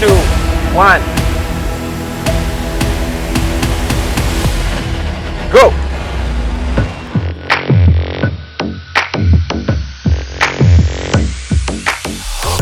2, 1. Go!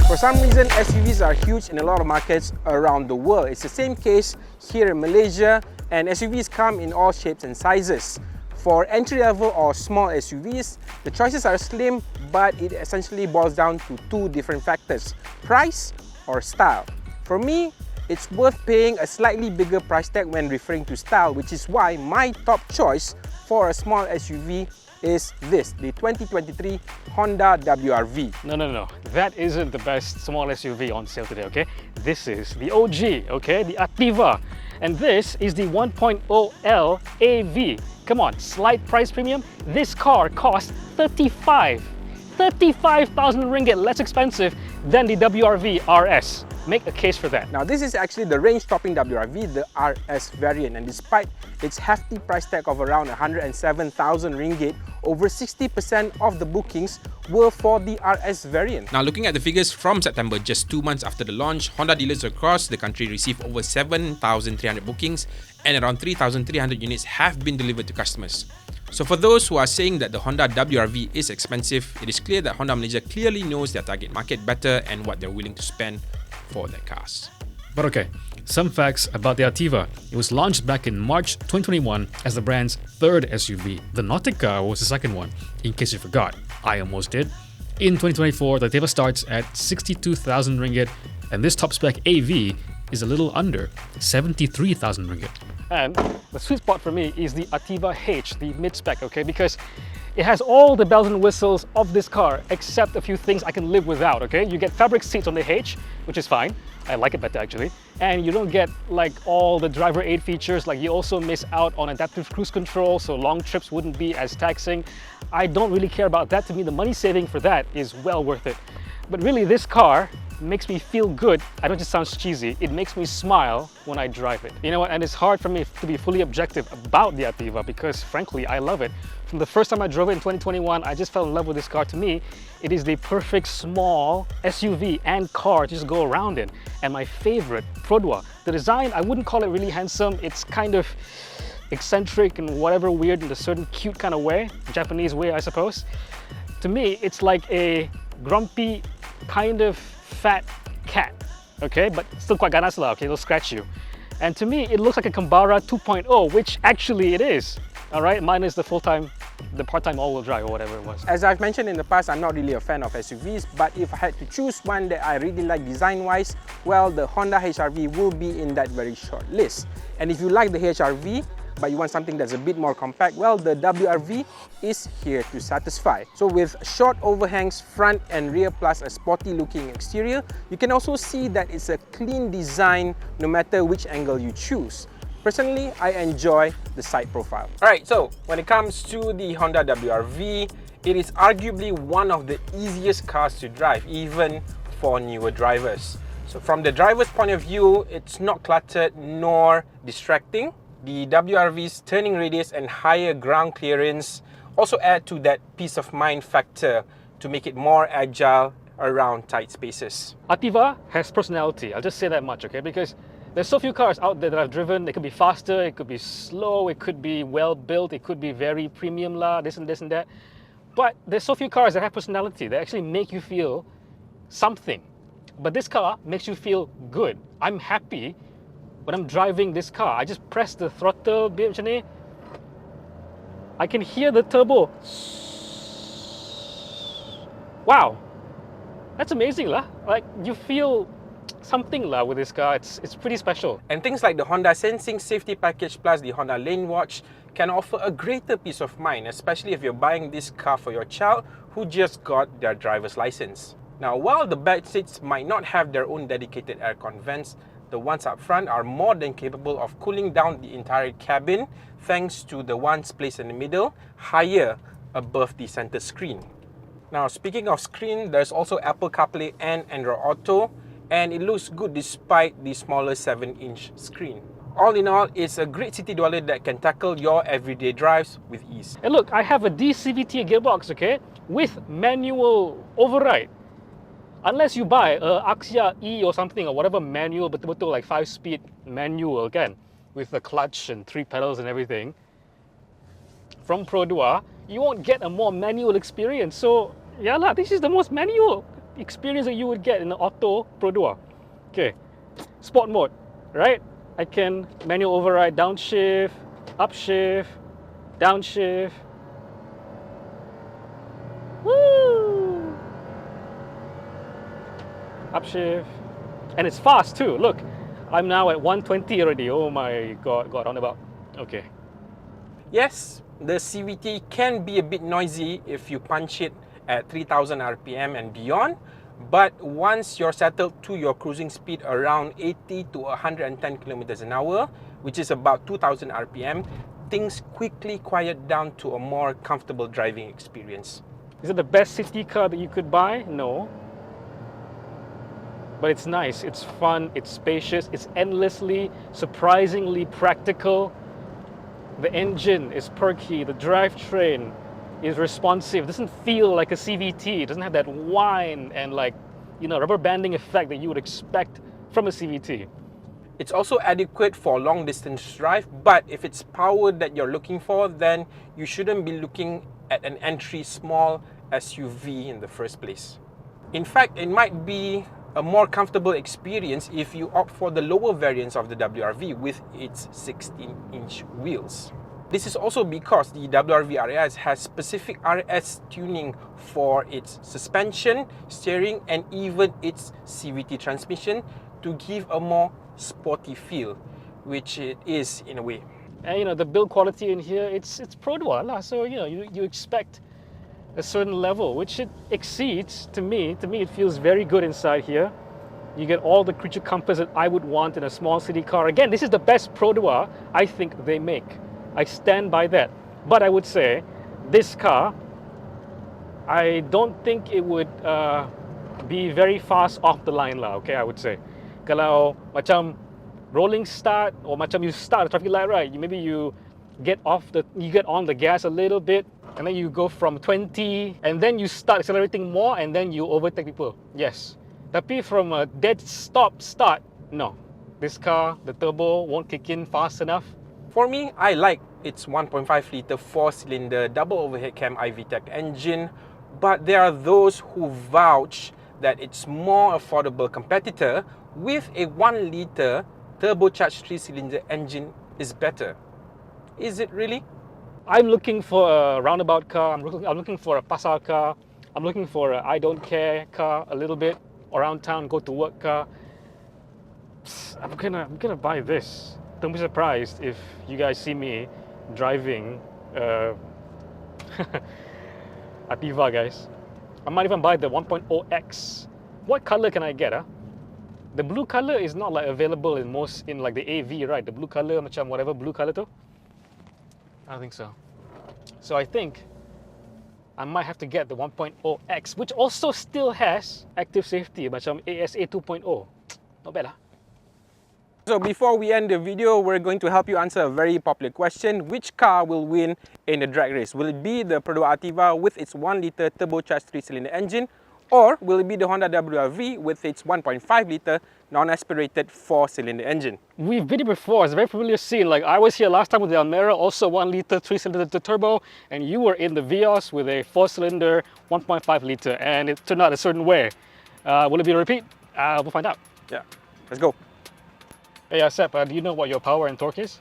For some reason, SUVs are huge in a lot of markets around the world. It's the same case here in Malaysia, and SUVs come in all shapes and sizes. For entry-level or small SUVs, the choices are slim, but it essentially boils down to two different factors: price or style. For me, it's worth paying a slightly bigger price tag when referring to style, which is why my top choice for a small SUV is this, the 2023 Honda WR-V. No. That isn't the best small SUV on sale today, okay? This is the OG, okay? The Ativa. And this is the 1.0L AV. Come on, slight price premium. This car costs 35,000 ringgit less expensive than the WR-V RS. Make a case for that. Now, this is actually the range-topping WR-V, the RS variant, and despite its hefty price tag of around 107,000 ringgit, over 60% of the bookings were for the RS variant. Now, looking at the figures from September, just 2 months after the launch, Honda dealers across the country received over 7,300 bookings and around 3,300 units have been delivered to customers. So for those who are saying that the Honda WR-V is expensive, it is clear that Honda Malaysia clearly knows their target market better and what they're willing to spend for their cars. But okay, some facts about the Ativa. It was launched back in March 2021 as the brand's third SUV. The Nautica was the second one, in case you forgot. I almost did. In 2024, the Ativa starts at 62,000 ringgit, and this top spec AV is a little under 73,000 ringgit. And the sweet spot for me is the Ativa H, the mid-spec, okay? Because it has all the bells and whistles of this car, except a few things I can live without, okay? You get fabric seats on the H, which is fine. I like it better actually. And you don't get like all the driver aid features, like you also miss out on adaptive cruise control, so long trips wouldn't be as taxing. I don't really care about that. To me, the money saving for that is well worth it. But really, this car makes me feel good. I know it just sounds cheesy. It makes me smile when I drive it. You know what? And it's hard for me to be fully objective about the Ativa because frankly, I love it. From the first time I drove it in 2021, I just fell in love with this car. To me, it is the perfect small SUV and car to just go around in. And my favorite, Perodua. The design, I wouldn't call it really handsome. It's kind of eccentric and whatever weird in a certain cute kind of way, Japanese way, I suppose. To me, it's like a grumpy kind of fat cat, okay? But still quite ganas lah, okay? It'll scratch you. And to me, it looks like a Kambara 2.0, which actually it is. All right, mine is the part-time all-wheel drive or whatever it was. As I've mentioned in the past, I'm not really a fan of SUVs, but if I had to choose one that I really like design-wise, well, the Honda HR-V will be in that very short list. And if you like the HR-V, but you want something that's a bit more compact, well, the WR-V is here to satisfy. So with short overhangs front and rear plus a sporty looking exterior, you can also see that it's a clean design no matter which angle you choose. Personally, I enjoy the side profile. Alright, so when it comes to the Honda WR-V, it is arguably one of the easiest cars to drive, even for newer drivers. So from the driver's point of view, it's not cluttered nor distracting. The WR-V's turning radius and higher ground clearance also add to that peace of mind factor to make it more agile around tight spaces. Ativa has personality, I'll just say that much, okay? Because there's so few cars out there that I've driven. It could be faster, it could be slow, it could be well built, it could be very premium lah, this and that. But there's so few cars that have personality, that actually make you feel something. But this car makes you feel good. I'm happy when I'm driving this car. I just press the throttle bit macam ni. I can hear the turbo. Wow, that's amazing lah. Like you feel something lah with this car. It's pretty special. And things like the Honda Sensing Safety Package plus the Honda Lane Watch can offer a greater peace of mind, especially if you're buying this car for your child who just got their driver's license. Now, while the back seats might not have their own dedicated aircon vents, the ones up front are more than capable of cooling down the entire cabin thanks to the ones placed in the middle, higher above the center screen. Now, speaking of screen, there's also Apple CarPlay and Android Auto, and it looks good despite the smaller 7-inch screen. All in all, it's a great city dweller that can tackle your everyday drives with ease. And look, I have a DCVT gearbox, okay, with manual override. Unless you buy a Axia E or something, or whatever manual, betul-betul like 5-speed manual kan, with the clutch and 3 pedals and everything, from Perodua, you won't get a more manual experience. So yeah lah, this is the most manual experience that you would get in the auto Perodua. Okay, sport mode, right? I can manual override downshift, upshift, downshift. Woo! Upshift. And it's fast too. Look, I'm now at 120 already. Oh my god, roundabout. Okay. Yes, the CVT can be a bit noisy if you punch it at 3000 RPM and beyond, but once you're settled to your cruising speed around 80 to 110 kilometers an hour, which is about 2000 RPM, things quickly quiet down to a more comfortable driving experience. Is it the best city car that you could buy? No. But it's nice, it's fun, it's spacious, it's endlessly, surprisingly practical. The engine is perky, the drivetrain is responsive, it doesn't feel like a CVT, it doesn't have that whine and like, you know, rubber banding effect that you would expect from a CVT. It's also adequate for long distance drive, but if it's power that you're looking for, then you shouldn't be looking at an entry small SUV in the first place. In fact, it might be a more comfortable experience if you opt for the lower variants of the WR-V with its 16-inch wheels. This is also because the WR-V RS has specific RS tuning for its suspension, steering, and even its CVT transmission to give a more sporty feel, which it is in a way. And you know, the build quality in here, it's Perodua lah, so you know, you expect a certain level, which it exceeds. To me it feels very good inside here. You get all the creature comforts that I would want in a small city car. Again, this is the best Perodua I think they make. I stand by that. But I would say, this car, I don't think it would be very fast off the line lah, okay, I would say. Kalau macam rolling start, or macam you start a traffic light, right, maybe you get on the gas a little bit, and then you go from 20, and then you start accelerating more, and then you overtake people. Yes. Tapi from a dead stop start, no. This car, the turbo won't kick in fast enough. For me, I like its 1.5 litre 4-cylinder double overhead cam iVTEC engine, but there are those who vouch that its more affordable competitor with a 1 litre turbocharged 3-cylinder engine is better. Is it really? I'm looking for a roundabout car, I'm looking for a pasar car, I'm looking for a I don't care car a little bit, around town, go to work car. I'm gonna buy this. Don't be surprised if you guys see me driving Ativa, guys. I might even buy the 1.0X. What color can I get? The blue color is not like available in like the AV, right? The blue color, macam whatever blue color tu. I don't think so. So I think I might have to get the 1.0X, which also still has active safety, macam ASA 2.0. Not bad lah. So before we end the video, we're going to help you answer a very popular question. Which car will win in the drag race? Will it be the Perodua Ativa with its 1 litre turbocharged 3-cylinder engine? Or will it be the Honda WR-V with its 1.5 litre non-aspirated 4-cylinder engine? We've been here before, it's a very familiar scene. Like I was here last time with the Almera, also 1 litre 3-cylinder turbo, and you were in the Vios with a 4-cylinder 1.5 litre, and it turned out a certain way. Will it be a repeat? We'll find out. Yeah, let's go. Hey Sep, do you know what your power and torque is?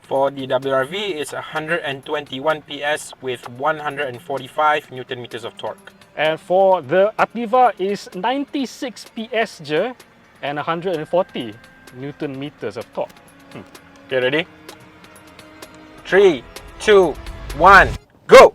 For the WR-V, it's 121 PS with 145 Newton meters of torque. And for the Ativa is 96 PS je and 140 Newton meters of torque. Okay, ready? 3, 2, 1, go!